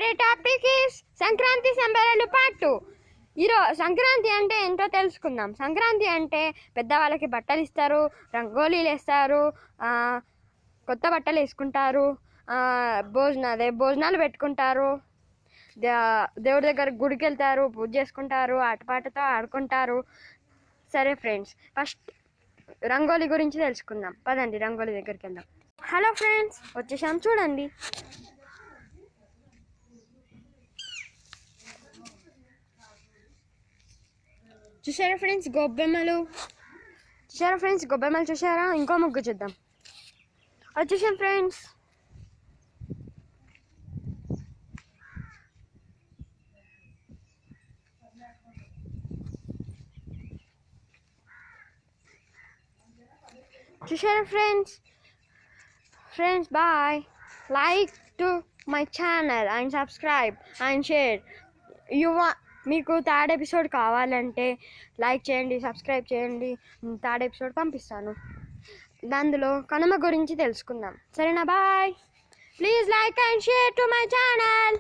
Today topic is Sankranti సంబరాలు part 2. Sankranti అంటే ఏంటో తెలుసుకుందాం. సంక్రాంతి అంటే పెద్దవాళ్ళకి బట్టలు ఇస్తారు, రంగోలీలు వేస్తారు, కొత్త బట్టలు వేసుకుంటారు, భోజనాలు పెట్టుకుంటారు, దేవుడి దగ్గర గుడికి వెళ్తారు, పూజ చేసుకుంటారు, ఆటపాటతో ఆడుకుంటారు. సరే ఫ్రెండ్స్, ఫస్ట్ రంగోలీ గురించి తెలుసుకుందాం. పదండి రంగోలీ దగ్గరికి వెళ్దాం. హలో ఫ్రెండ్స్, వచ్చేసాం చూడండి. చూసారా ఫ్రెండ్స్ గొబ్బెమ్మలు చూసారా? ఇంకో ముగ్గు చూద్దాం. వచ్చేసాం ఫ్రెండ్స్. చూసారా friends bye. Like to my channel and subscribe and share. మీకు థర్డ్ ఎపిసోడ్ కావాలంటే లైక్ చేయండి, సబ్స్క్రైబ్ చేయండి. థర్డ్ ఎపిసోడ్ పంపిస్తాను. అందులో కనుమ గురించి తెలుసుకుందాం. సరేనా? Bye. Please like and share to my channel.